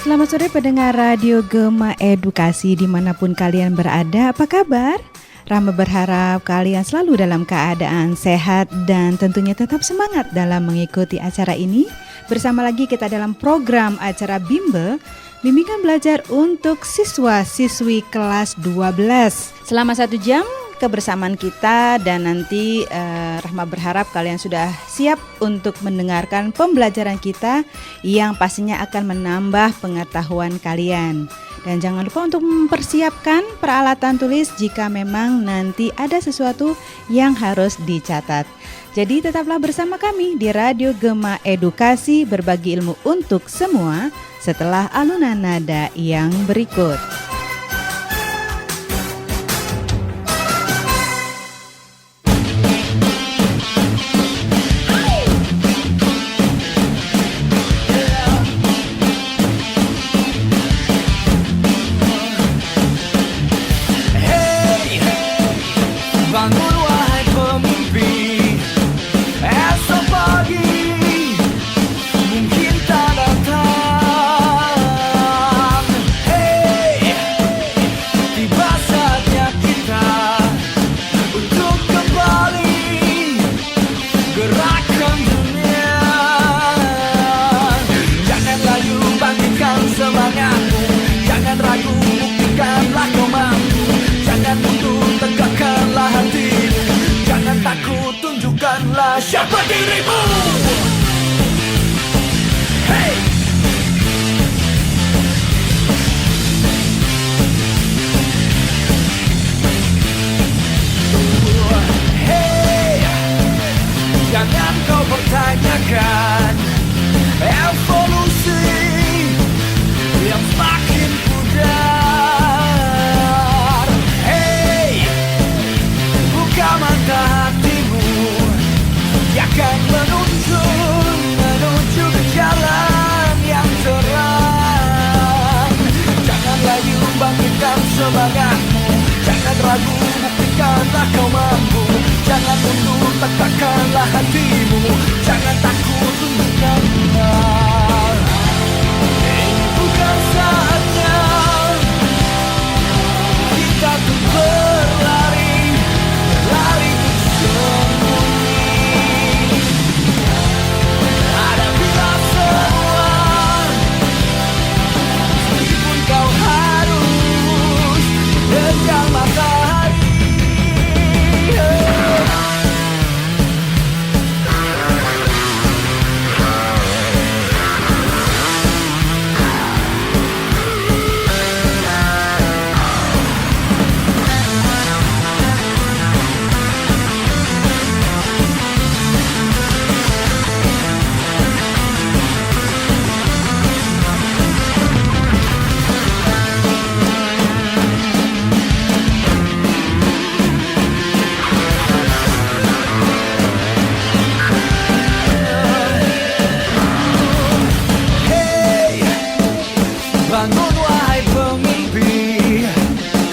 Selamat sore pendengar Radio Gema Edukasi dimanapun kalian berada, apa kabar? Rama berharap kalian selalu dalam keadaan sehat dan tentunya tetap semangat dalam mengikuti acara ini. Bersama lagi kita dalam program acara Bimbel, bimbingan belajar untuk siswa-siswi kelas 12. Selama 1 jam kebersamaan kita dan nanti Rahma berharap kalian sudah siap untuk mendengarkan pembelajaran kita yang pastinya akan menambah pengetahuan kalian. Dan jangan lupa untuk mempersiapkan peralatan tulis jika memang nanti ada sesuatu yang harus dicatat. Jadi tetaplah bersama kami di Radio Gema Edukasi, berbagi ilmu untuk semua setelah alunan nada yang berikut. Siapa dirimu? Hey! Hey! Jangan kau pertanyakan evolusi yang semakin pudar. Hey! Buka mata hatimu, akan menuju ke jalan yang terang. Jangan layu, bangkitkan semangatmu. Jangan ragu, buktikanlah kau mampu. Jangan mundur, tegakkanlah hatimu. Jangan takut, tunjukkanlah. Ini bukan saatnya kita tuh berlari untuk sembunyi. Hadapilah semua, meskipun kau harus terjang matahari. Bangun wahai pemimpi,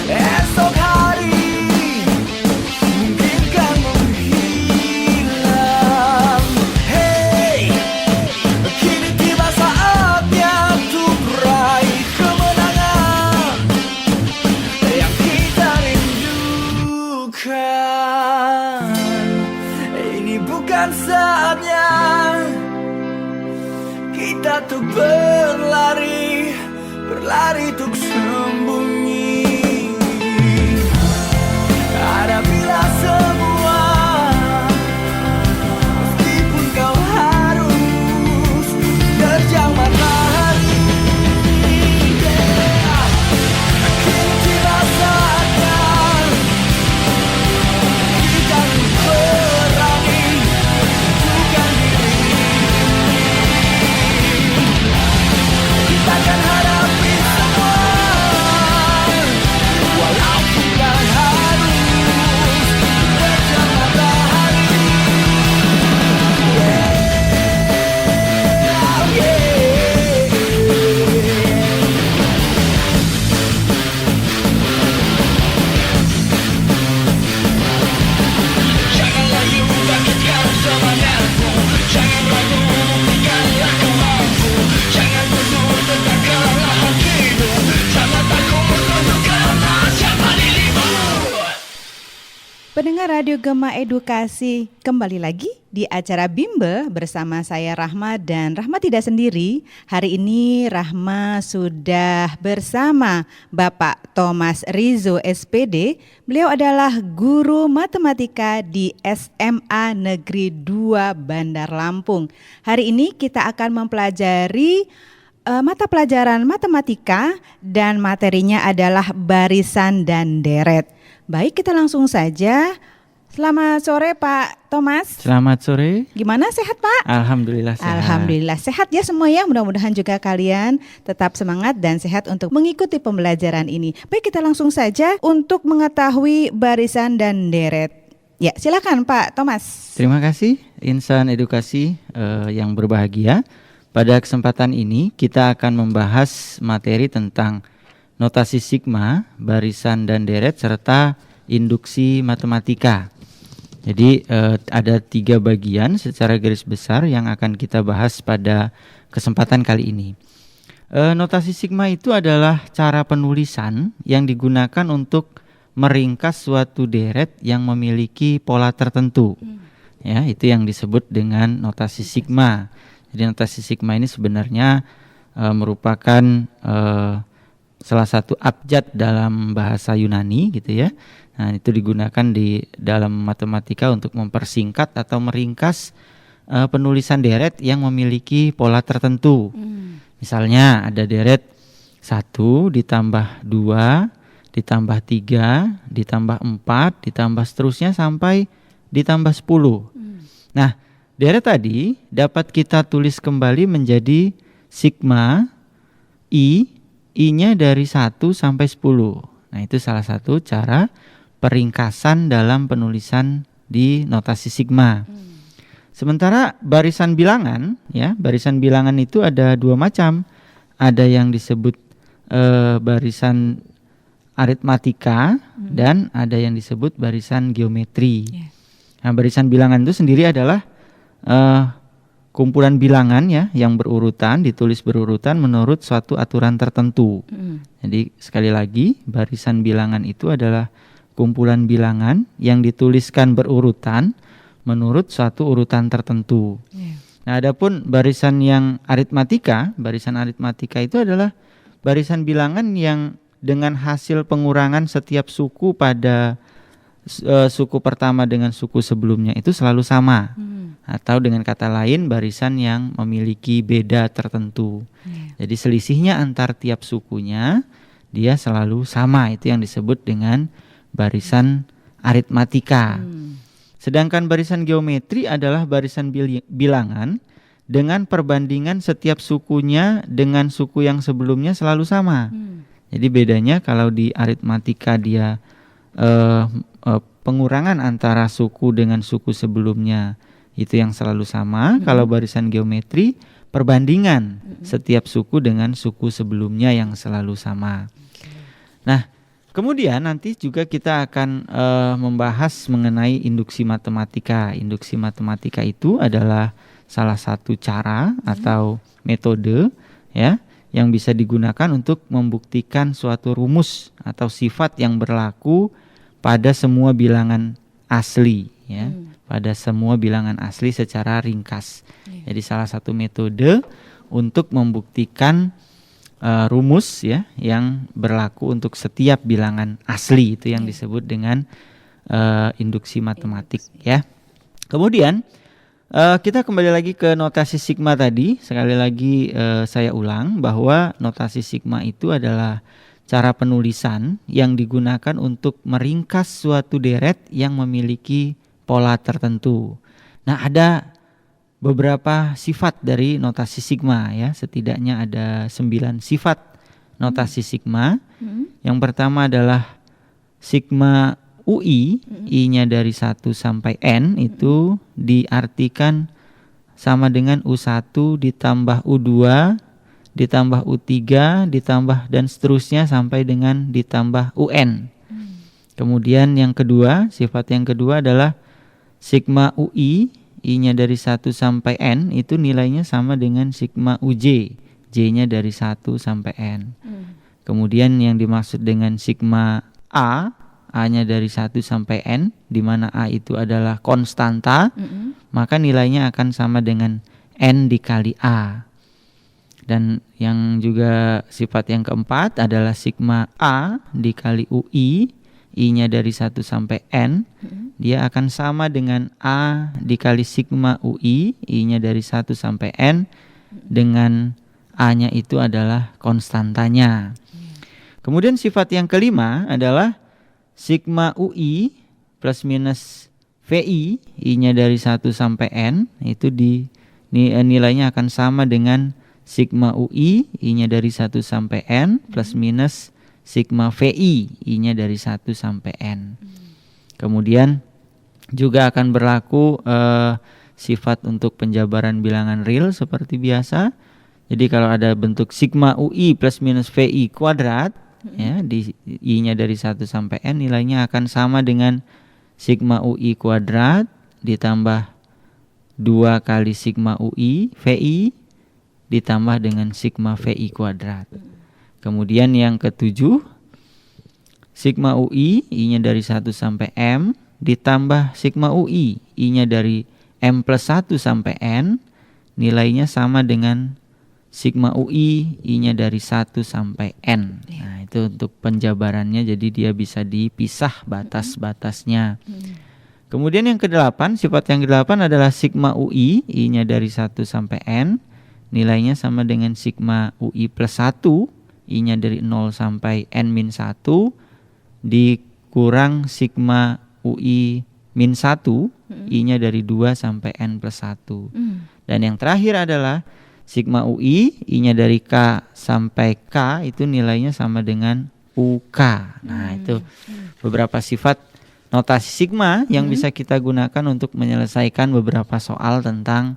esok hari mungkinkan menghilang. Hey, kini tiba saatnya untuk raih kemenangan yang kita rindukan. Ini bukan saatnya kita tuh berlari untuk sembunyi. Hadapilah semua, meskipun kau harus terjang matahari. Kini tiba saatnya kita berani tunjukkan diri. Kita akan hadapi semua. Pendengar Radio Gema Edukasi, kembali lagi di acara Bimbel bersama saya Rahma, dan Rahma tidak sendiri. Hari ini Rahma sudah bersama Bapak Thomas Rizo SPD. Beliau adalah guru matematika di SMA Negeri 2 Bandar Lampung. Hari ini kita akan mempelajari mata pelajaran matematika dan materinya adalah barisan dan deret. Baik, kita langsung saja. Selamat sore Pak Thomas. Selamat sore. Gimana, sehat Pak? Alhamdulillah sehat. Alhamdulillah sehat ya semua ya. Mudah-mudahan juga kalian tetap semangat dan sehat untuk mengikuti pembelajaran ini. Baik, kita langsung saja untuk mengetahui barisan dan deret. Ya, silakan Pak Thomas. Terima kasih insan edukasi yang berbahagia. Pada kesempatan ini kita akan membahas materi tentang notasi sigma, barisan dan deret, serta induksi matematika. Jadi ada 3 bagian secara garis besar yang akan kita bahas pada kesempatan kali ini. Notasi sigma itu adalah cara penulisan yang digunakan untuk meringkas suatu deret yang memiliki pola tertentu. Ya, itu yang disebut dengan notasi sigma. Jadi notasi sigma ini sebenarnya merupakan salah satu abjad dalam bahasa Yunani gitu ya. Nah, itu digunakan di dalam matematika untuk mempersingkat atau meringkas penulisan deret yang memiliki pola tertentu. Misalnya ada deret 1 ditambah 2 ditambah 3 ditambah 4 ditambah seterusnya sampai ditambah 10. Nah, deret tadi dapat kita tulis kembali menjadi sigma I-nya dari 1 sampai 10. Nah, itu salah satu cara peringkasan dalam penulisan di notasi sigma. Sementara barisan bilangan, ya, barisan bilangan itu ada 2 macam. Ada yang disebut barisan aritmatika dan ada yang disebut barisan geometri. Nah, barisan bilangan itu sendiri adalah kumpulan bilangan ya yang berurutan, ditulis berurutan menurut suatu aturan tertentu. Jadi sekali lagi, barisan bilangan itu adalah kumpulan bilangan yang dituliskan berurutan menurut suatu urutan tertentu. Nah, adapun barisan yang aritmatika, barisan aritmatika itu adalah barisan bilangan yang dengan hasil pengurangan setiap suku pada suku pertama dengan suku sebelumnya itu selalu sama. Atau dengan kata lain, barisan yang memiliki beda tertentu. Jadi selisihnya antar tiap sukunya dia selalu sama. Itu yang disebut dengan barisan aritmatika. Sedangkan barisan geometri adalah barisan bilangan dengan perbandingan setiap sukunya dengan suku yang sebelumnya selalu sama. Jadi bedanya kalau di aritmatika dia pengurangan antara suku dengan suku sebelumnya itu yang selalu sama. Kalau barisan geometri, perbandingan setiap suku dengan suku sebelumnya yang selalu sama. Nah, kemudian nanti juga kita akan membahas mengenai induksi matematika. Induksi matematika itu adalah salah satu cara atau metode ya yang bisa digunakan untuk membuktikan suatu rumus atau sifat yang berlaku pada semua bilangan asli ya. Pada semua bilangan asli secara ringkas. Jadi salah satu metode untuk membuktikan rumus ya yang berlaku untuk setiap bilangan asli, itu yang disebut dengan induksi matematik ya. Kemudian kita kembali lagi ke notasi sigma tadi. Sekali lagi saya ulang bahwa notasi sigma itu adalah cara penulisan yang digunakan untuk meringkas suatu deret yang memiliki pola tertentu. Nah, ada beberapa sifat dari notasi sigma ya. Setidaknya ada 9 sifat notasi sigma. Yang pertama adalah sigma UI, I-nya dari 1 sampai N itu diartikan sama dengan U1 ditambah U2 ditambah U3 ditambah dan seterusnya sampai dengan ditambah UN. Kemudian yang kedua, sifat yang kedua adalah sigma UI, I-nya dari 1 sampai N itu nilainya sama dengan sigma UJ, J-nya dari 1 sampai N. Kemudian yang dimaksud dengan sigma A A-nya dari 1 sampai N, di mana A itu adalah konstanta, maka nilainya akan sama dengan N dikali A. Dan yang juga sifat yang keempat adalah sigma A dikali UI, I-nya dari 1 sampai N, dia akan sama dengan A dikali sigma UI, I-nya dari 1 sampai N, dengan A-nya itu adalah konstantanya. Kemudian sifat yang kelima adalah sigma UI plus minus VI, I-nya dari 1 sampai N, itu nilainya akan sama dengan sigma UI, I-nya dari 1 sampai N, plus minus sigma VI, I-nya dari 1 sampai N. Kemudian juga akan berlaku sifat untuk penjabaran bilangan real seperti biasa. Jadi kalau ada bentuk sigma UI plus minus VI kuadrat, ya, di I-nya dari 1 sampai N, nilainya akan sama dengan sigma UI kuadrat ditambah 2 kali sigma UI VI ditambah dengan sigma VI kuadrat. Kemudian yang ketujuh, sigma UI, I-nya dari 1 sampai M, ditambah sigma UI, I-nya dari M plus 1 sampai N, nilainya sama dengan sigma UI, I-nya dari 1 sampai N. Nah, itu untuk penjabarannya, jadi dia bisa dipisah batas-batasnya. Kemudian yang kedelapan, sifat yang kedelapan adalah sigma UI, I-nya dari 1 sampai N, nilainya sama dengan sigma UI plus 1, I-nya dari 0 sampai N-1, dikurang sigma UI min 1, I-nya dari 2 sampai N plus 1. Dan yang terakhir adalah sigma UI, I-nya dari K sampai K, itu nilainya sama dengan UK. Nah, itu beberapa sifat notasi sigma yang bisa kita gunakan untuk menyelesaikan beberapa soal tentang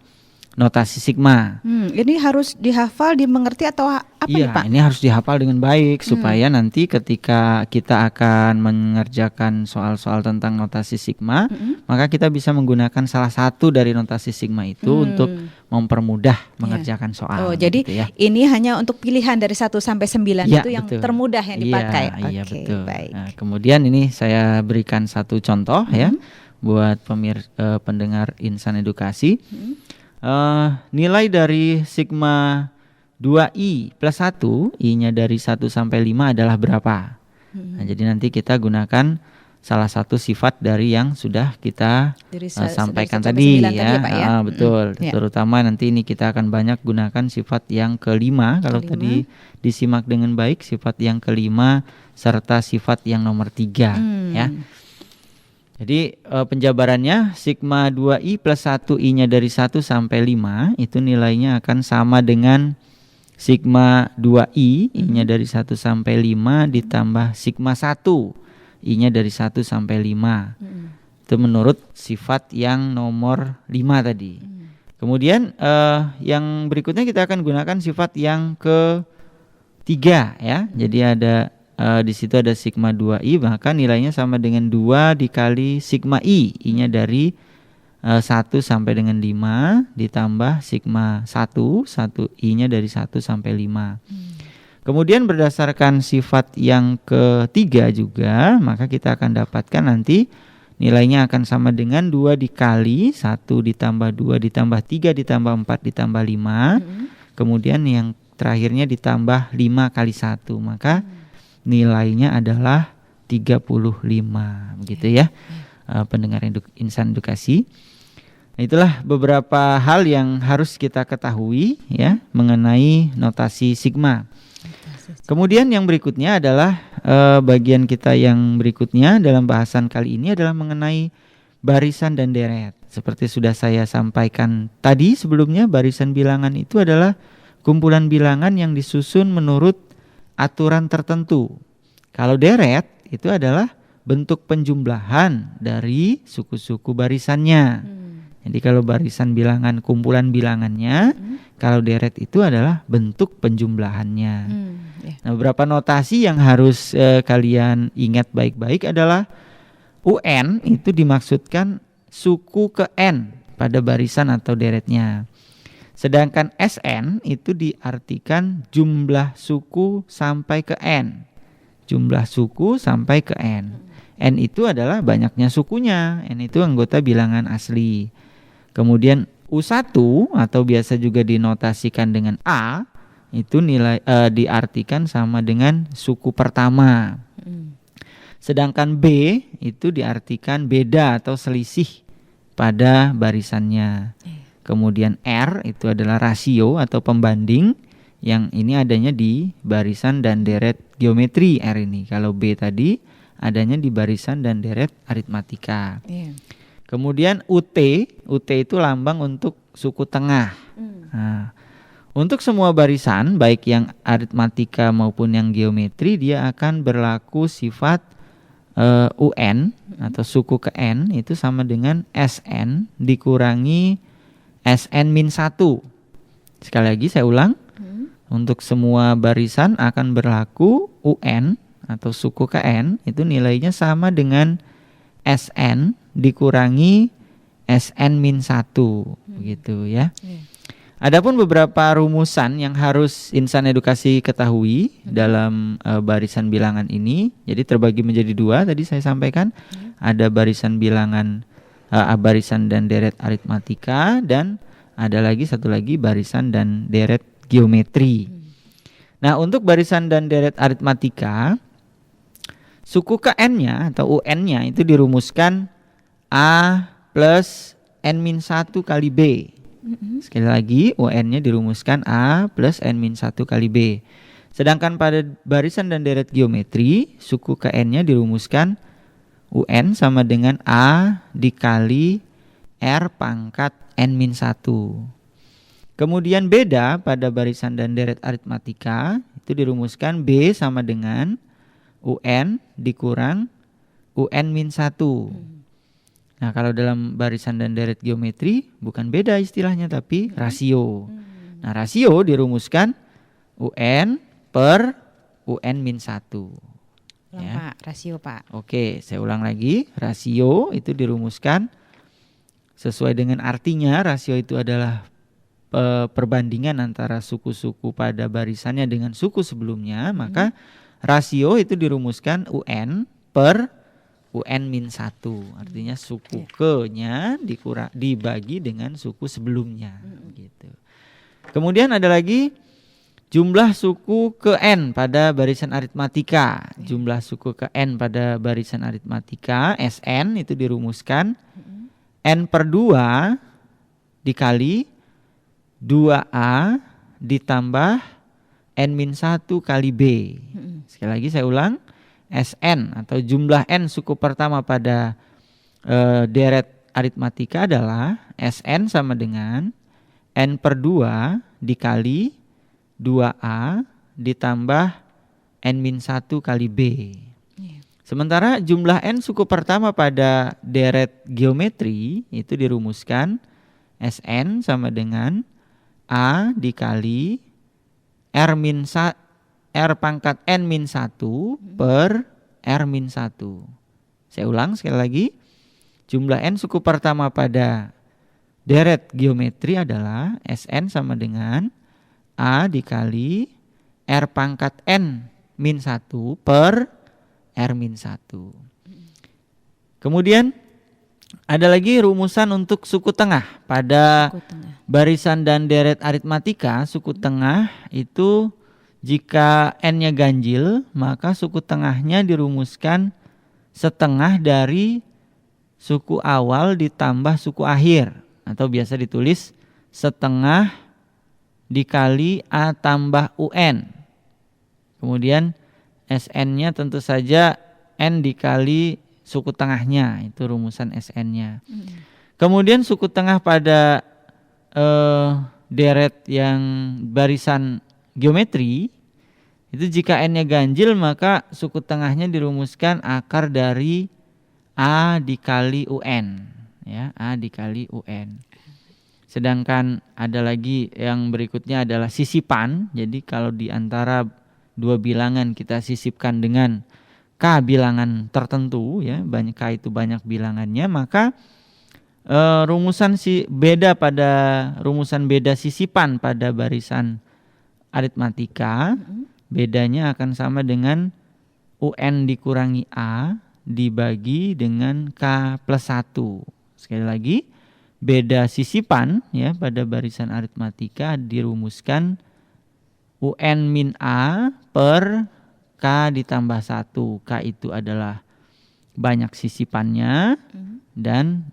notasi sigma. Ini harus dihafal, dimengerti atau apa nih, Pak? Ini harus dihafal dengan baik supaya nanti ketika kita akan mengerjakan soal-soal tentang notasi sigma, maka kita bisa menggunakan salah satu dari notasi sigma itu untuk mempermudah mengerjakan soal. Oh, jadi gitu ya. ini hanya untuk pilihan dari 1 sampai 9 Ya, itu yang betul. termudah yang dipakai. Iya, Oke, betul. baik. Nah, kemudian ini saya berikan satu contoh ya buat pendengar Insan Edukasi. Nilai dari sigma 2i plus 1, I-nya dari 1 sampai 5 adalah berapa? Nah, jadi nanti kita gunakan salah satu sifat dari yang sudah kita sampaikan tadi ya. Tadi, Pak, ya? Betul. Ya. Terutama nanti ini kita akan banyak gunakan sifat yang kelima. Kalau tadi disimak dengan baik, sifat yang kelima serta sifat yang nomor 3 ya. Jadi penjabarannya sigma 2i plus 1 I-nya dari 1 sampai 5 itu nilainya akan sama dengan sigma 2i I-nya dari 1 sampai 5 ditambah sigma 1 I-nya dari 1 sampai 5. Itu menurut sifat yang nomor 5 tadi. Kemudian yang berikutnya kita akan gunakan sifat yang ketiga ya. Jadi ada di situ ada sigma 2i, maka nilainya sama dengan 2 dikali sigma i, I-nya dari 1 sampai dengan 5 ditambah sigma 1 I-nya dari 1 sampai 5. Kemudian berdasarkan sifat yang ketiga juga, maka kita akan dapatkan nanti nilainya akan sama dengan 2 dikali 1 ditambah 2 ditambah 3 ditambah 4 ditambah 5. Kemudian yang terakhirnya ditambah 5 kali 1, maka nilainya adalah 35, begitu ya, pendengar Insan Edukasi. Nah, itulah beberapa hal yang harus kita ketahui ya mengenai notasi sigma. Kemudian yang berikutnya adalah bagian kita yang berikutnya dalam bahasan kali ini adalah mengenai barisan dan deret. Seperti sudah saya sampaikan tadi sebelumnya, barisan bilangan itu adalah kumpulan bilangan yang disusun menurut aturan tertentu. Kalau deret itu adalah bentuk penjumlahan dari suku-suku barisannya. Jadi kalau barisan bilangan kumpulan bilangannya, kalau deret itu adalah bentuk penjumlahannya. Nah, beberapa notasi yang harus kalian ingat baik-baik adalah UN itu dimaksudkan suku ke N pada barisan atau deretnya. Sedangkan SN itu diartikan jumlah suku sampai ke N. Jumlah suku sampai ke N. N itu adalah banyaknya sukunya. N itu anggota bilangan asli. Kemudian U1 atau biasa juga dinotasikan dengan A itu nilai diartikan sama dengan suku pertama. Sedangkan B itu diartikan beda atau selisih pada barisannya. Kemudian R itu adalah rasio atau pembanding yang ini adanya di barisan dan deret geometri R ini. Kalau B tadi adanya di barisan dan deret aritmatika. Kemudian UT itu lambang untuk suku tengah. Nah, untuk semua barisan baik yang aritmatika maupun yang geometri dia akan berlaku sifat UN atau suku ke N itu sama dengan SN dikurangi SN-1. Sekali lagi saya ulang. Untuk semua barisan akan berlaku UN atau suku ke N itu nilainya sama dengan SN dikurangi SN-1 begitu ya. Adapun beberapa rumusan yang harus insan edukasi ketahui dalam barisan bilangan ini. Jadi terbagi menjadi dua tadi saya sampaikan. Ada barisan bilangan barisan dan deret aritmatika dan ada lagi satu lagi barisan dan deret geometri. Nah, untuk barisan dan deret aritmatika suku ke N-nya atau UN-nya itu dirumuskan A plus N-1 kali B. Sekali lagi UN-nya dirumuskan A plus N-1 kali B. Sedangkan pada barisan dan deret geometri suku ke N-nya dirumuskan UN sama dengan A dikali R pangkat N-1. Kemudian beda pada barisan dan deret aritmatika itu dirumuskan B sama dengan UN dikurang UN-1. Nah, kalau dalam barisan dan deret geometri bukan beda istilahnya tapi rasio. Nah, rasio dirumuskan UN per UN-1. Ya. Pak, rasio Pak. Oke, saya ulang lagi. Rasio itu dirumuskan sesuai dengan artinya. Rasio itu adalah perbandingan antara suku-suku pada barisannya dengan suku sebelumnya. Maka rasio itu dirumuskan UN per UN-1. Artinya suku ke-nya dibagi dengan suku sebelumnya. Gitu. Kemudian ada lagi jumlah suku ke N pada barisan aritmatika. Jumlah suku ke N pada barisan aritmatika SN itu dirumuskan N per 2 dikali 2A ditambah N-1 kali B. Sekali lagi saya ulang. SN atau jumlah N suku pertama pada deret aritmatika adalah SN sama dengan N per 2 dikali 2A ditambah N-1 kali B. Sementara jumlah N suku pertama pada deret geometri itu dirumuskan SN sama dengan A dikali R pangkat N-1 per R-1. Saya ulang sekali lagi. Jumlah N suku pertama pada deret geometri adalah SN sama dengan A dikali R pangkat N-1 per R-1. Kemudian ada lagi rumusan untuk suku tengah. Pada barisan dan deret aritmatika, suku tengah itu jika N-nya ganjil, maka suku tengahnya dirumuskan setengah dari suku awal ditambah suku akhir. Atau biasa ditulis setengah dikali A tambah UN. Kemudian SN-nya tentu saja N dikali suku tengahnya, itu rumusan SN-nya. Kemudian suku tengah pada deret yang barisan geometri, itu jika N-nya ganjil maka suku tengahnya dirumuskan akar dari A dikali UN. Ya, A dikali UN. Sedangkan ada lagi yang berikutnya adalah sisipan. Jadi kalau di antara dua bilangan kita sisipkan dengan K bilangan tertentu, ya K itu banyak bilangannya, maka rumusan beda pada rumusan beda sisipan pada barisan aritmatika, bedanya akan sama dengan UN dikurangi A dibagi dengan K plus 1. Sekali lagi, beda sisipan ya pada barisan aritmatika dirumuskan UN min A per K ditambah 1. K itu adalah banyak sisipannya dan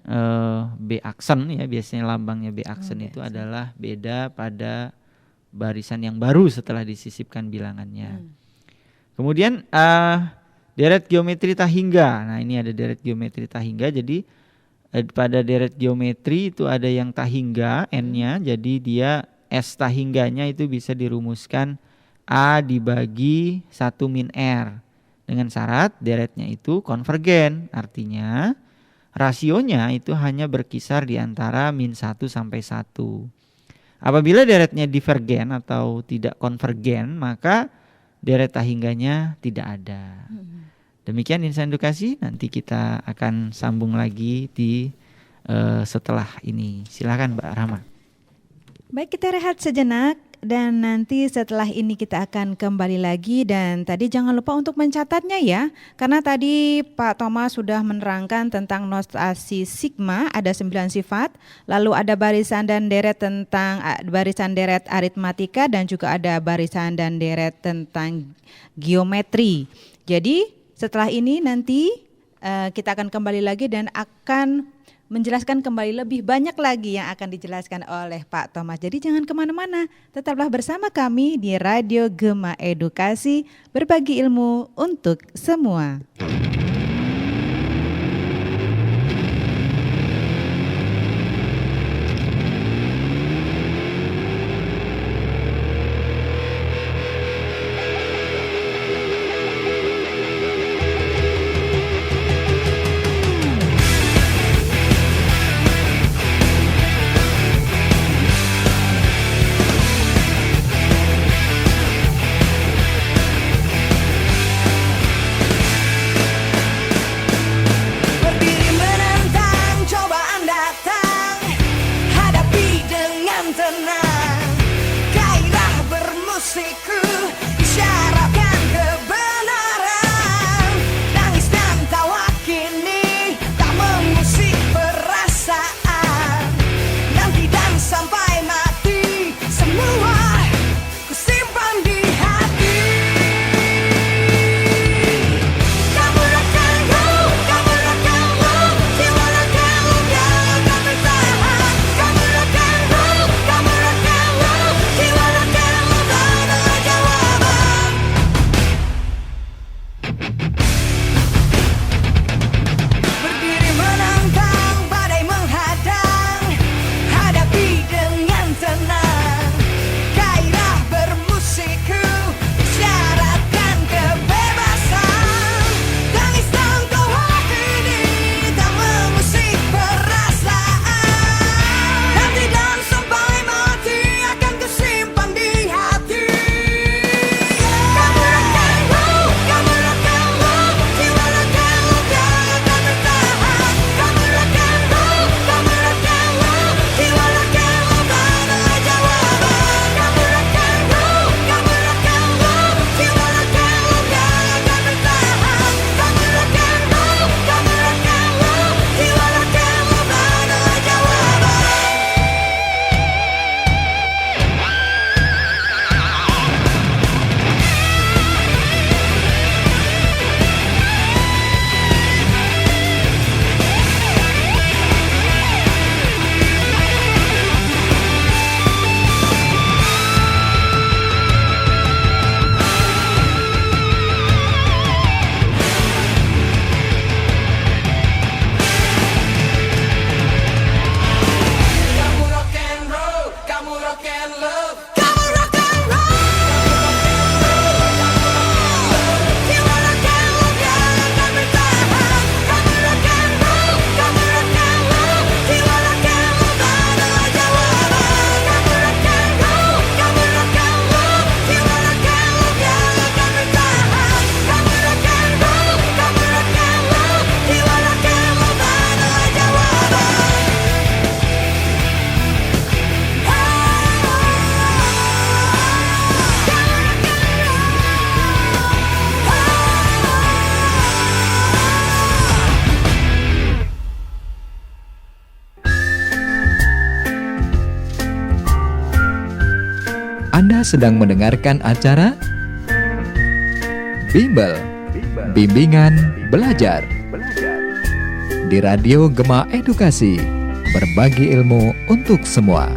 B aksen ya, biasanya lambangnya B aksen itu adalah beda pada barisan yang baru setelah disisipkan bilangannya. Kemudian deret geometri tahingga. Nah, ini ada deret geometri tahingga. Jadi pada deret geometri itu ada yang tahingga N-nya. Jadi dia S tahingganya itu bisa dirumuskan A dibagi 1 min R. Dengan syarat deretnya itu konvergen. Artinya rasionya itu hanya berkisar di antara min 1 sampai 1. Apabila deretnya divergen atau tidak konvergen, maka deret tahingganya tidak ada. Demikian Insan Edukasi, nanti kita akan sambung lagi di setelah ini. Silakan Mbak Rama. Baik, kita rehat sejenak dan nanti setelah ini kita akan kembali lagi, dan tadi jangan lupa untuk mencatatnya ya, karena tadi Pak Thomas sudah menerangkan tentang notasi sigma, ada 9 sifat, lalu ada barisan dan deret tentang barisan deret aritmatika, dan juga ada barisan dan deret tentang geometri. Jadi setelah ini nanti kita akan kembali lagi dan akan menjelaskan kembali lebih banyak lagi yang akan dijelaskan oleh Pak Thomas. Jadi jangan kemana-mana, tetaplah bersama kami di Radio Gema Edukasi, berbagi ilmu untuk semua. Anda sedang mendengarkan acara Bimbel, Bimbingan Belajar di Radio Gema Edukasi, berbagi ilmu untuk semua.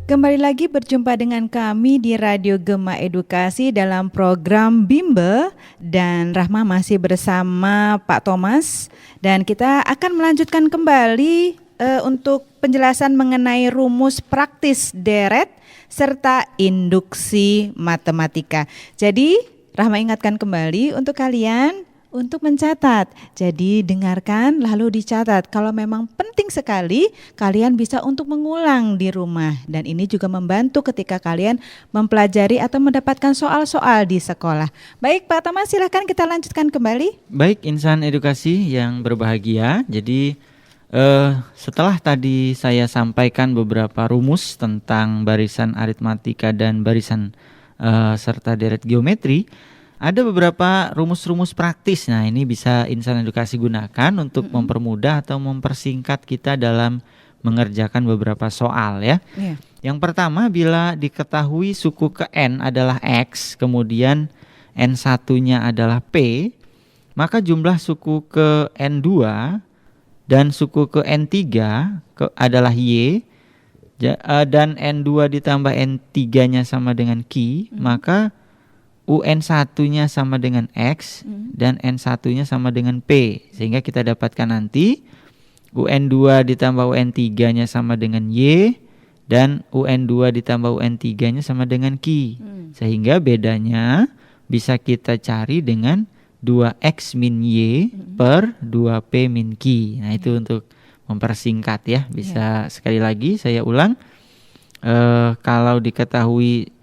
Kembali lagi berjumpa dengan kami di Radio Gema Edukasi dalam program Bimbel, dan Rahma masih bersama Pak Thomas, dan kita akan melanjutkan kembali untuk penjelasan mengenai rumus praktis deret serta induksi matematika. Jadi Rahma ingatkan kembali untuk kalian untuk mencatat. Jadi dengarkan lalu dicatat. Kalau memang penting sekali, kalian bisa untuk mengulang di rumah. Dan ini juga membantu ketika kalian mempelajari atau mendapatkan soal-soal di sekolah. Baik Pak Thomas, silahkan kita lanjutkan kembali. Baik insan edukasi yang berbahagia. Jadi setelah tadi saya sampaikan beberapa rumus tentang barisan aritmatika dan barisan serta deret geometri, ada beberapa rumus-rumus praktis. Nah, ini bisa insan edukasi gunakan untuk mempermudah atau mempersingkat kita dalam mengerjakan beberapa soal ya. Yeah. Yang pertama, bila diketahui suku ke N adalah X, kemudian N1-nya adalah P, maka jumlah suku ke N2 dan suku ke N3 adalah Y, dan N2 ditambah N3-nya sama dengan Q, maka UN1-nya sama dengan X dan N1-nya sama dengan P. Sehingga kita dapatkan nanti UN2 ditambah UN3-nya sama dengan Y dan UN2 ditambah UN3-nya sama dengan Q. Sehingga bedanya bisa kita cari dengan 2X min Y per 2P min Q. Nah itu untuk mempersingkat ya. Bisa sekali lagi saya ulang. Kalau diketahui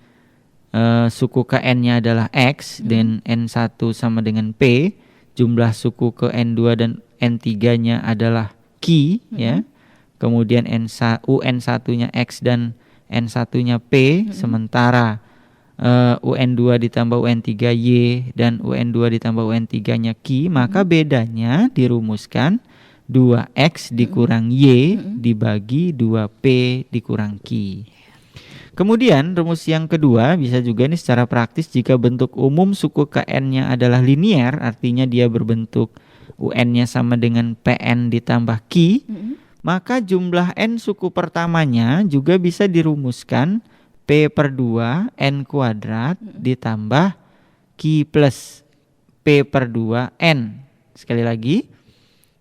suku ke N-nya adalah X dan N1 sama dengan P, jumlah suku ke N2 dan N3-nya adalah Q ya. Kemudian UN1-nya X dan N1-nya P, sementara UN2 ditambah UN3 Y dan UN2 ditambah UN3-nya Q, maka bedanya dirumuskan 2X dikurang Y dibagi 2P dikurang Q. Kemudian rumus yang kedua bisa juga nih secara praktis, jika bentuk umum suku KN-nya adalah linier, artinya dia berbentuk UN-nya sama dengan PN ditambah Q, maka jumlah N suku pertamanya juga bisa dirumuskan P per 2 N kuadrat ditambah Q plus P per 2 N. Sekali lagi,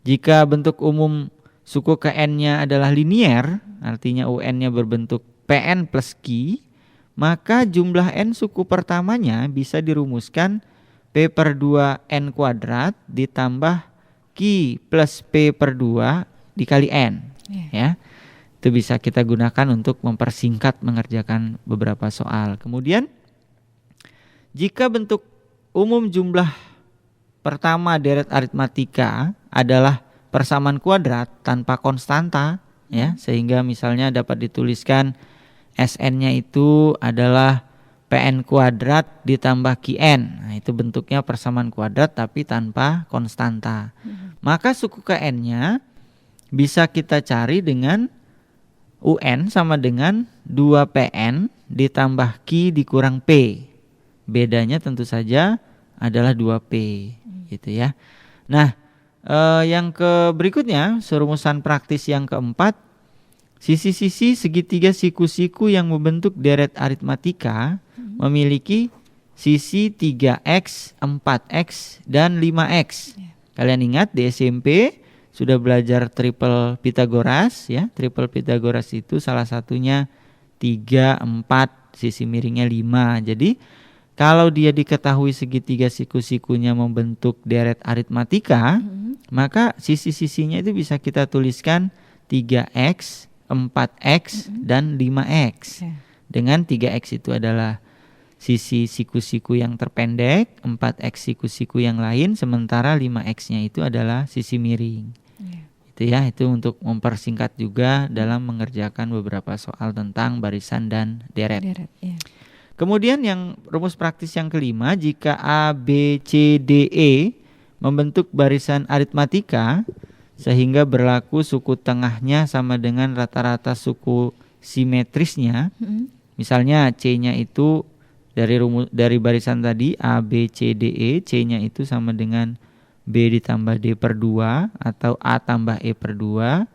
jika bentuk umum suku KN-nya adalah linier, artinya UN-nya berbentuk PN plus Q, maka jumlah N suku pertamanya bisa dirumuskan P per 2 N kuadrat ditambah Q plus P per 2 dikali N. Ya, itu bisa kita gunakan untuk mempersingkat mengerjakan beberapa soal. Kemudian jika bentuk umum jumlah pertama deret aritmatika adalah persamaan kuadrat tanpa konstanta ya, sehingga misalnya dapat dituliskan SN-nya itu adalah PN kuadrat ditambah QN. Nah, itu bentuknya persamaan kuadrat tapi tanpa konstanta. Maka suku KN-nya bisa kita cari dengan UN sama dengan 2PN ditambah Q dikurang P. Bedanya tentu saja adalah 2P gitu ya. Nah, yang berikutnya, serumusan praktis yang keempat, sisi-sisi segitiga siku-siku yang membentuk deret aritmatika memiliki sisi 3X, 4X, dan 5X. Kalian ingat di SMP sudah belajar triple Pythagoras ya. Triple Pythagoras itu salah satunya 3, 4, sisi miringnya 5. Jadi kalau dia diketahui segitiga siku-sikunya membentuk deret aritmatika, maka sisi-sisinya itu bisa kita tuliskan 3X, 4X, dan 5X. Dengan 3X itu adalah sisi siku-siku yang terpendek, 4X siku-siku yang lain, sementara 5X-nya itu adalah sisi miring. Itu ya, itu untuk mempersingkat juga dalam mengerjakan beberapa soal tentang barisan dan deret. Kemudian yang rumus praktis yang kelima, jika A, B, C, D, E membentuk barisan aritmatika sehingga berlaku suku tengahnya sama dengan rata-rata suku simetrisnya. Misalnya C-nya itu dari barisan tadi A, B, C, D, E, C-nya itu sama dengan B ditambah D per 2 atau A tambah E per 2.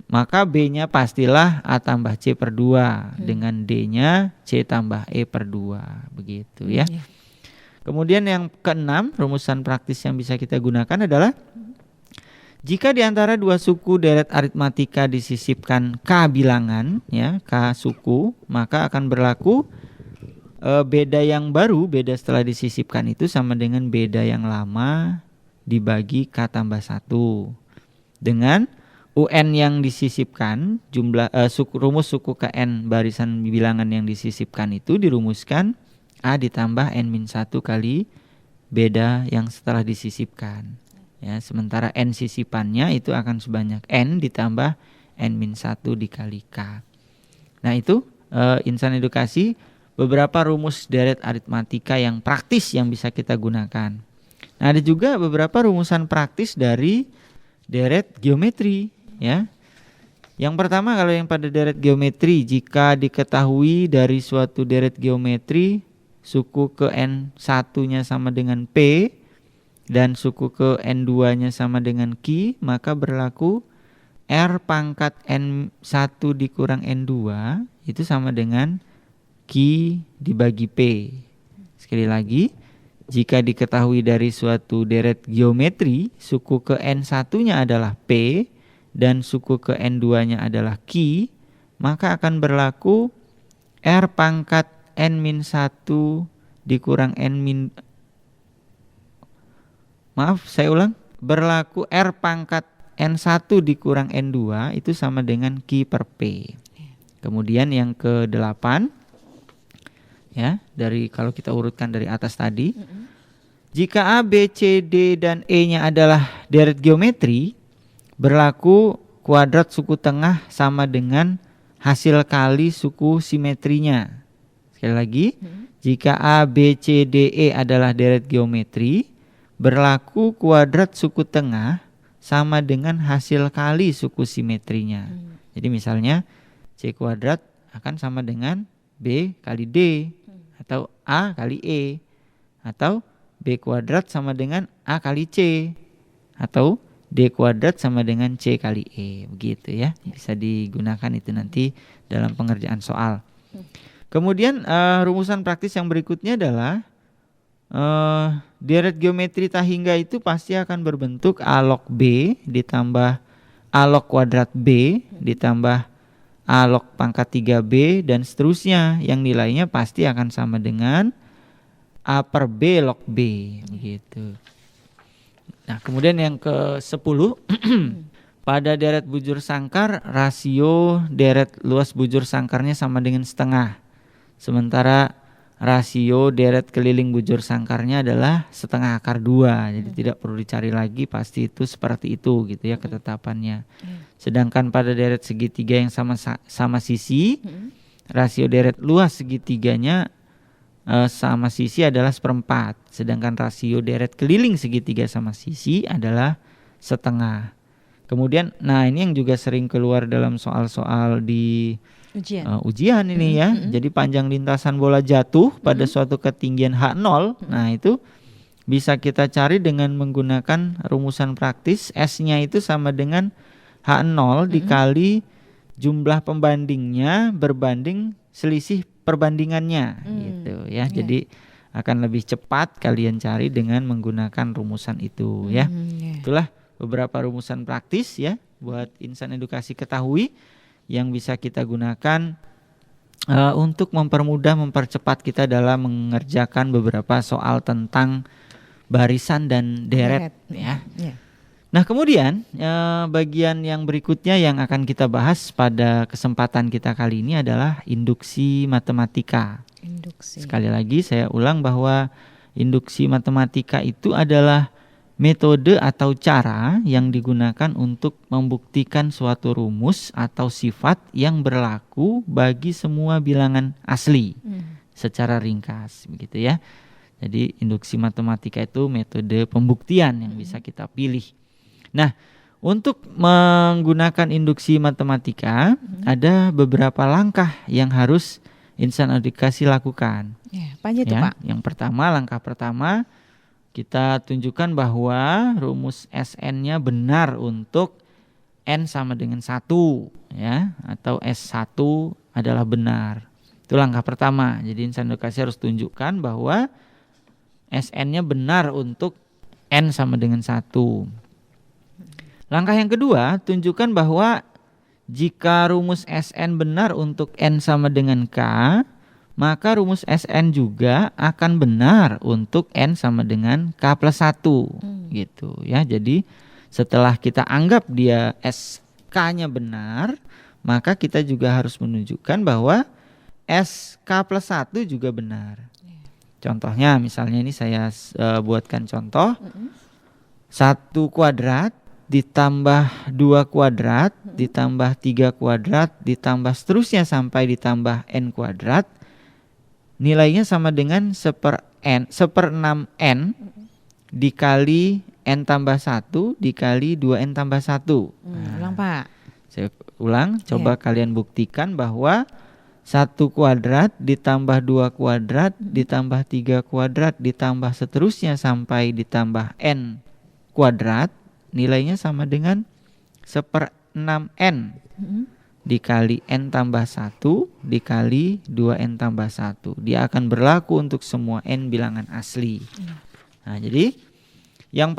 Maka B-nya pastilah A tambah C per 2 dengan D-nya C tambah E per 2, begitu ya. Kemudian yang keenam, rumusan praktis yang bisa kita gunakan adalah jika di antara dua suku deret aritmatika disisipkan K bilangan, ya, K suku, maka akan berlaku beda yang baru, beda setelah disisipkan itu sama dengan beda yang lama dibagi K tambah 1. Dengan UN yang disisipkan, jumlah rumus suku KN barisan bilangan yang disisipkan itu dirumuskan A ditambah N-1 kali beda yang setelah disisipkan. Ya, sementara N sisipannya itu akan sebanyak N ditambah N-1 dikali K. Nah itu insan edukasi beberapa rumus deret aritmatika yang praktis yang bisa kita gunakan. Nah ada juga beberapa rumusan praktis dari deret geometri. Ya, yang pertama kalau yang pada deret geometri, jika diketahui dari suatu deret geometri suku ke N1-nya sama dengan P dan suku ke N2-nya sama dengan Q, maka berlaku R pangkat N1 dikurang N2 itu sama dengan Q dibagi P. Sekali lagi, jika diketahui dari suatu deret geometri suku ke N1-nya adalah P dan suku ke N2-nya adalah Q, maka akan berlaku R pangkat N-1 dikurang berlaku R pangkat N1 dikurang N2 itu sama dengan Q per P. Kemudian yang ke-8, ya, dari kalau kita urutkan dari atas tadi, jika A, B, C, D, dan E-nya adalah deret geometri, berlaku kuadrat suku tengah sama dengan hasil kali suku simetrinya. Sekali lagi, jika A, B, C, D, E adalah deret geometri, berlaku kuadrat suku tengah sama dengan hasil kali suku simetrinya. Jadi misalnya C kuadrat akan sama dengan B kali D, atau A kali E, atau B kuadrat sama dengan A kali C, atau D kuadrat sama dengan C kali E, begitu ya. Bisa digunakan itu nanti dalam pengerjaan soal. Kemudian rumusan praktis yang berikutnya adalah deret geometri tahingga itu pasti akan berbentuk A log B ditambah A log kuadrat B ditambah A log pangkat 3B dan seterusnya, yang nilainya pasti akan sama dengan A per B log B, begitu. Nah kemudian yang ke-10, pada deret bujur sangkar rasio deret luas bujur sangkarnya sama dengan setengah. Sementara rasio deret keliling bujur sangkarnya adalah setengah akar 2. Jadi tidak perlu dicari lagi, pasti itu seperti itu gitu ya ketetapannya. Sedangkan pada deret segitiga yang sama sisi, rasio deret luas segitiganya sama sisi adalah 1/4. Sedangkan rasio deret keliling segitiga sama sisi adalah setengah. Kemudian, nah ini yang juga sering keluar dalam soal-soal di ujian ini ya. Jadi panjang lintasan bola jatuh pada suatu ketinggian H0. Nah itu bisa kita cari dengan menggunakan rumusan praktis. S-nya itu sama dengan H0 dikali jumlah pembandingnya berbanding selisih perbandingannya gitu ya. Jadi akan lebih cepat kalian cari dengan menggunakan rumusan itu ya. Itulah beberapa rumusan praktis ya buat insan edukasi ketahui yang bisa kita gunakan untuk mempermudah, mempercepat kita dalam mengerjakan beberapa soal tentang barisan dan deret ya. Nah kemudian bagian yang berikutnya yang akan kita bahas pada kesempatan kita kali ini adalah induksi matematika. Sekali lagi saya ulang bahwa induksi matematika itu adalah metode atau cara yang digunakan untuk membuktikan suatu rumus atau sifat yang berlaku bagi semua bilangan asli. secara ringkas begitu ya. Jadi induksi matematika itu metode pembuktian yang bisa kita pilih. Nah, untuk menggunakan induksi matematika ada beberapa langkah yang harus insan edukasi lakukan. Ya, apa aja tuh Ya, Pak? yang pertama, langkah pertama kita tunjukkan bahwa rumus SN-nya benar untuk N sama dengan 1 ya, atau S1 adalah benar. Itu langkah pertama. Jadi insan edukasi harus tunjukkan bahwa SN-nya benar untuk N sama dengan 1. Langkah yang kedua, tunjukkan bahwa jika rumus SN benar untuk N sama dengan K, maka rumus SN juga akan benar untuk N sama dengan K plus 1 gitu ya. Jadi setelah kita anggap dia SK-nya benar, maka kita juga harus menunjukkan bahwa SK plus 1 juga benar. Contohnya misalnya ini saya buatkan contoh. 1 kuadrat ditambah 2 kuadrat ditambah 3 kuadrat ditambah seterusnya sampai ditambah N kuadrat. Nilainya sama dengan 1/6 N dikali N tambah 1 dikali 2N tambah 1. Ulang Pak. Saya ulang, coba kalian buktikan bahwa 1 kuadrat ditambah 2 kuadrat ditambah 3 kuadrat ditambah seterusnya sampai ditambah N kuadrat nilainya sama dengan 1/6N dikali N tambah 1 dikali 2N tambah 1. Dia akan berlaku untuk semua N bilangan asli. Nah, jadi langkah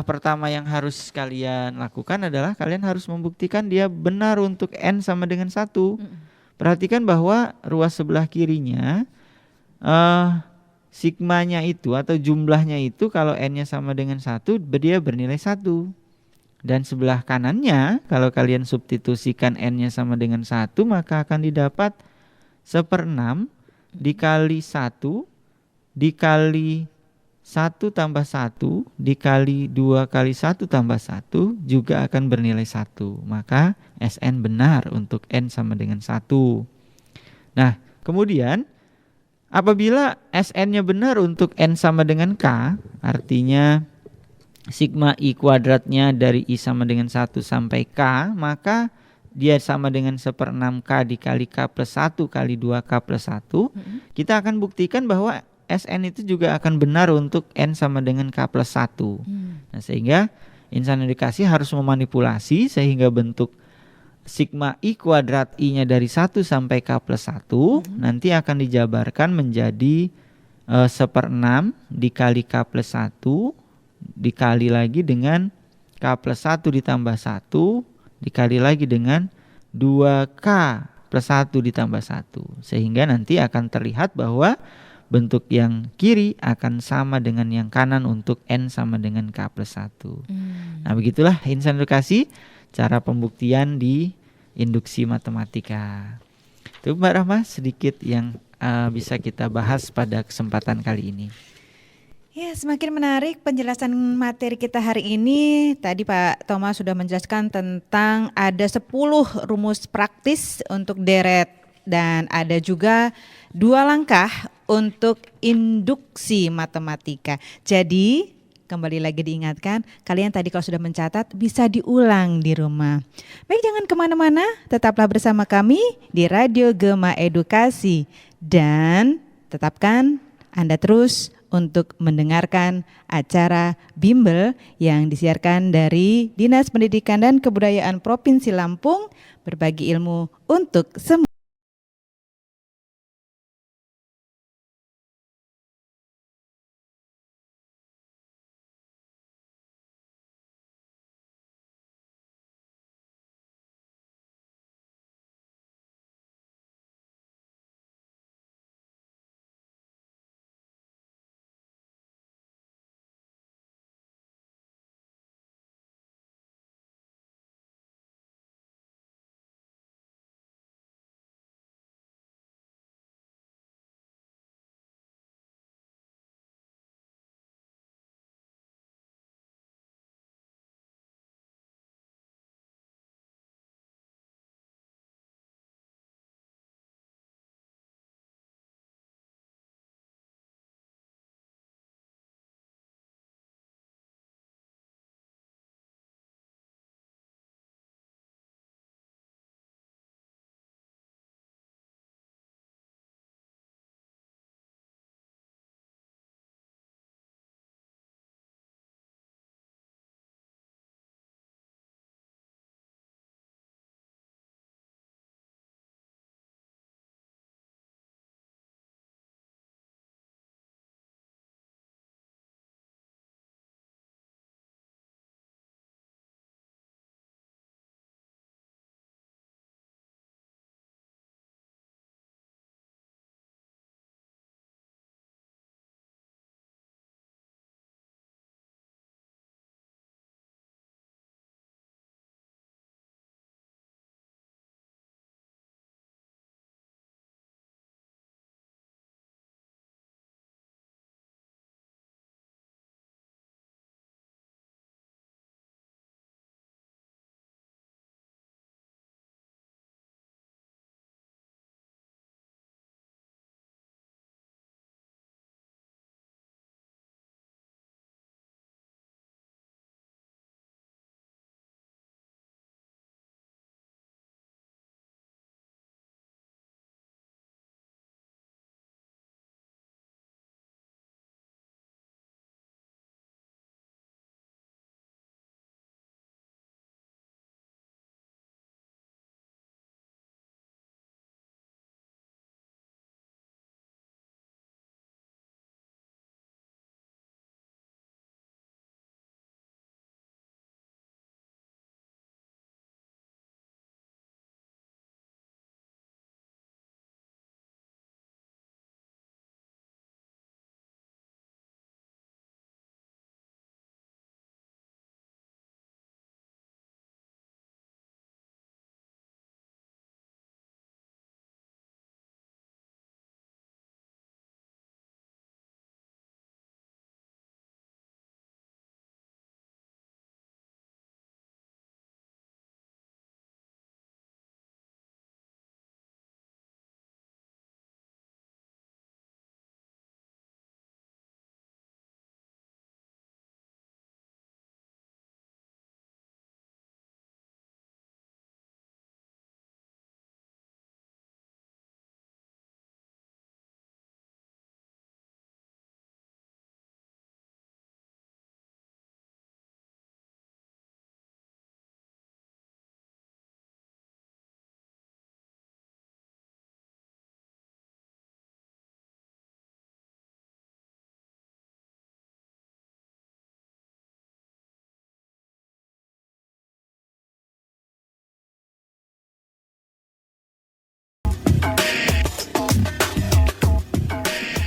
pertama yang harus kalian lakukan adalah kalian harus membuktikan dia benar untuk N sama dengan 1. Perhatikan bahwa ruas sebelah kirinya sigmanya itu atau jumlahnya itu kalau N-nya sama dengan 1 dia bernilai 1. Dan sebelah kanannya kalau kalian substitusikan N-nya sama dengan 1 maka akan didapat 1/6 dikali 1 dikali 1 tambah 1 dikali 2 kali 1 tambah 1 juga akan bernilai 1. Maka SN benar untuk N sama dengan 1. Nah, kemudian apabila SN-nya benar untuk N sama dengan K, artinya sigma I kuadratnya dari I sama dengan 1 sampai K, maka dia sama dengan 1/6K dikali K plus 1 kali 2K plus 1. Kita akan buktikan bahwa SN itu juga akan benar untuk N sama dengan K plus 1. Nah, sehingga insan edukasi harus memanipulasi sehingga bentuk sigma I kuadrat I-nya dari 1 sampai K plus 1 nanti akan dijabarkan menjadi 1/6 dikali K plus 1 dikali lagi dengan K plus 1 ditambah 1 dikali lagi dengan 2K plus 1 ditambah 1. Sehingga nanti akan terlihat bahwa bentuk yang kiri akan sama dengan yang kanan untuk N sama dengan K plus 1. Nah, begitulah insan edukasi cara pembuktian di induksi matematika. Itu Mbak Rahma sedikit yang bisa kita bahas pada kesempatan kali ini. Ya, semakin menarik penjelasan materi kita hari ini. Tadi Pak Thomas sudah menjelaskan tentang ada 10 rumus praktis untuk deret dan ada juga 2 langkah untuk induksi matematika. Jadi kembali lagi diingatkan, kalian tadi kalau sudah mencatat bisa diulang di rumah. Baik, jangan kemana-mana, tetaplah bersama kami di Radio Gema Edukasi. Dan tetapkan Anda terus untuk mendengarkan acara Bimbel yang disiarkan dari Dinas Pendidikan dan Kebudayaan Provinsi Lampung, berbagi ilmu untuk semua.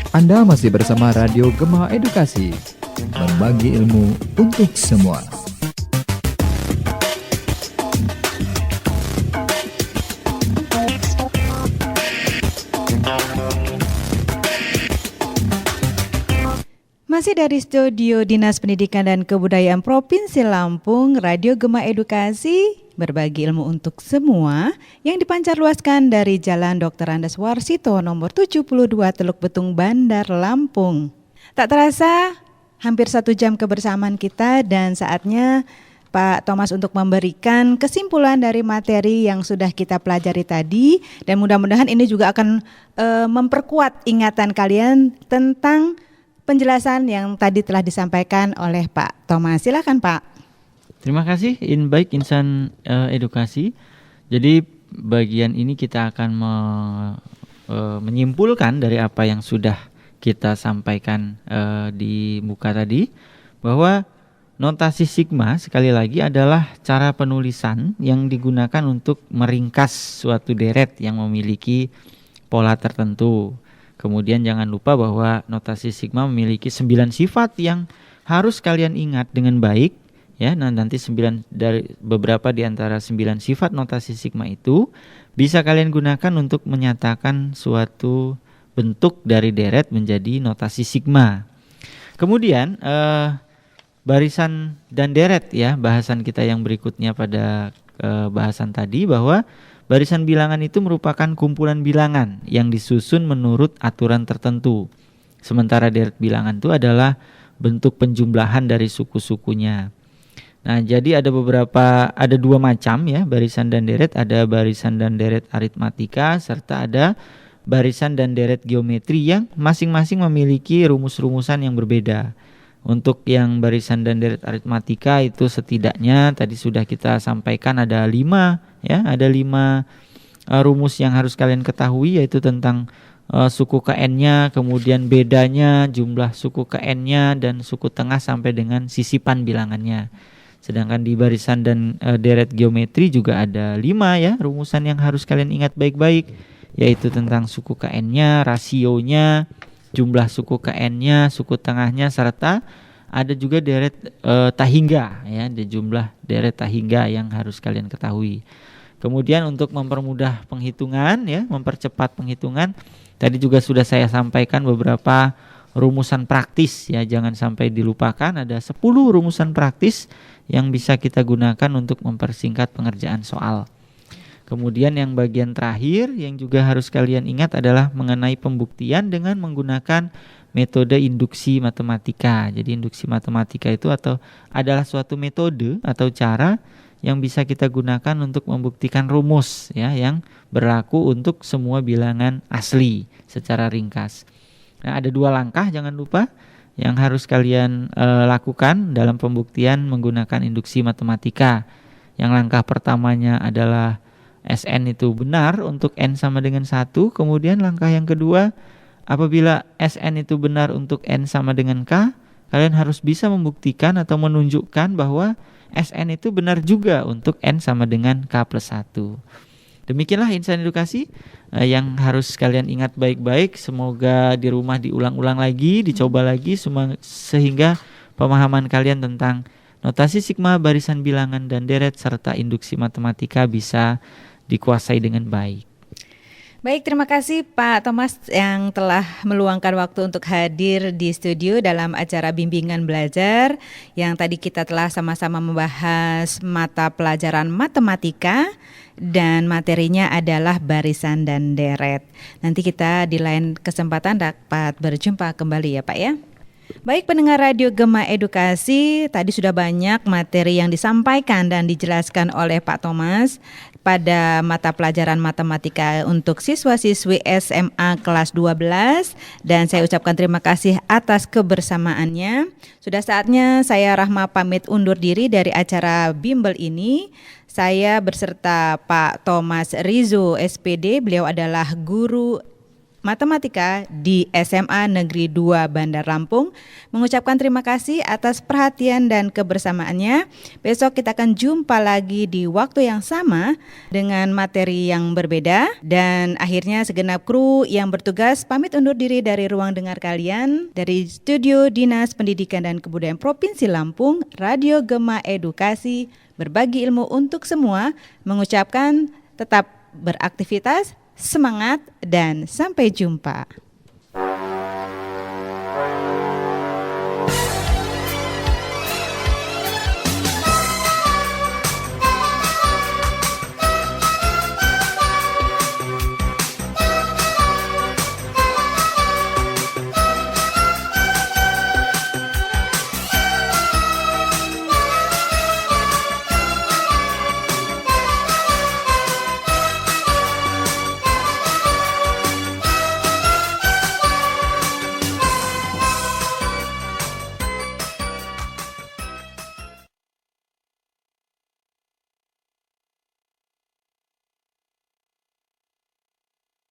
Anda masih bersama Radio Gema Edukasi, berbagi ilmu untuk semua. Masih dari studio Dinas Pendidikan dan Kebudayaan Provinsi Lampung, Radio Gema Edukasi, berbagi ilmu untuk semua yang dipancarluaskan dari Jalan Dr. Andes Warsito nomor 72 Teluk Betung Bandar Lampung. Tak terasa hampir 1 jam kebersamaan kita dan saatnya Pak Thomas untuk memberikan kesimpulan dari materi yang sudah kita pelajari tadi, dan mudah-mudahan ini juga akan memperkuat ingatan kalian tentang penjelasan yang tadi telah disampaikan oleh Pak Thomas. Silakan Pak. Terima kasih baik insan edukasi. Jadi bagian ini kita akan menyimpulkan dari apa yang sudah kita sampaikan di muka tadi, bahwa notasi sigma sekali lagi adalah cara penulisan yang digunakan untuk meringkas suatu deret yang memiliki pola tertentu. Kemudian jangan lupa bahwa notasi sigma memiliki 9 sifat yang harus kalian ingat dengan baik. Ya, nanti beberapa di antara 9 sifat notasi sigma itu bisa kalian gunakan untuk menyatakan suatu bentuk dari deret menjadi notasi sigma. Kemudian barisan dan deret, ya, bahasan kita yang berikutnya pada bahasan tadi, bahwa barisan bilangan itu merupakan kumpulan bilangan yang disusun menurut aturan tertentu. Sementara deret bilangan itu adalah bentuk penjumlahan dari suku-sukunya. Nah, jadi ada 2 macam, ya, barisan dan deret. Ada barisan dan deret aritmatika serta ada barisan dan deret geometri yang masing-masing memiliki rumus-rumusan yang berbeda. Untuk yang barisan dan deret aritmatika itu setidaknya tadi sudah kita sampaikan ada 5, ya, ada 5 rumus yang harus kalian ketahui, yaitu tentang suku KN-nya, kemudian bedanya, jumlah suku KN-nya, dan suku tengah sampai dengan sisipan bilangannya. Sedangkan di barisan dan deret geometri juga ada 5, ya, rumusan yang harus kalian ingat baik-baik, yaitu tentang suku KN-nya, rasionya, jumlah suku KN-nya, suku tengahnya, serta ada juga deret tahingga, ya, ada jumlah deret tahingga yang harus kalian ketahui. Kemudian untuk mempermudah penghitungan, ya, mempercepat penghitungan, tadi juga sudah saya sampaikan beberapa rumusan praktis, ya, jangan sampai dilupakan. Ada 10 rumusan praktis yang bisa kita gunakan untuk mempersingkat pengerjaan soal. Kemudian yang bagian terakhir yang juga harus kalian ingat adalah mengenai pembuktian dengan menggunakan metode induksi matematika. Jadi induksi matematika itu adalah suatu metode atau cara yang bisa kita gunakan untuk membuktikan rumus, ya, yang berlaku untuk semua bilangan asli secara ringkas. Nah, ada 2 langkah jangan lupa yang harus kalian lakukan dalam pembuktian menggunakan induksi matematika. Yang langkah pertamanya adalah SN itu benar untuk N sama dengan 1. Kemudian langkah yang kedua, apabila SN itu benar untuk N sama dengan K, kalian harus bisa membuktikan atau menunjukkan bahwa SN itu benar juga untuk N sama dengan K plus 1. Demikianlah insan edukasi yang harus kalian ingat baik-baik. Semoga di rumah diulang-ulang lagi, dicoba lagi sehingga pemahaman kalian tentang notasi sigma, barisan bilangan dan deret serta induksi matematika bisa dikuasai dengan baik. Baik, terima kasih Pak Thomas yang telah meluangkan waktu untuk hadir di studio dalam acara bimbingan belajar yang tadi kita telah sama-sama membahas mata pelajaran matematika dan materinya adalah barisan dan deret. Nanti kita di lain kesempatan dapat berjumpa kembali, ya Pak, ya. Baik pendengar Radio Gema Edukasi, tadi sudah banyak materi yang disampaikan dan dijelaskan oleh Pak Thomas pada mata pelajaran matematika untuk siswa-siswi SMA kelas 12, dan saya ucapkan terima kasih atas kebersamaannya. Sudah saatnya saya Rahma pamit undur diri dari acara bimbel ini. Saya berserta Pak Thomas Rizo SPD, beliau adalah guru Matematika di SMA Negeri 2 Bandar Lampung mengucapkan terima kasih atas perhatian dan kebersamaannya. Besok kita akan jumpa lagi di waktu yang sama dengan materi yang berbeda. Dan akhirnya segenap kru yang bertugas pamit undur diri dari ruang dengar kalian. Dari Studio Dinas Pendidikan dan Kebudayaan Provinsi Lampung, Radio Gema Edukasi, berbagi ilmu untuk semua, mengucapkan tetap beraktivitas, semangat, dan sampai jumpa.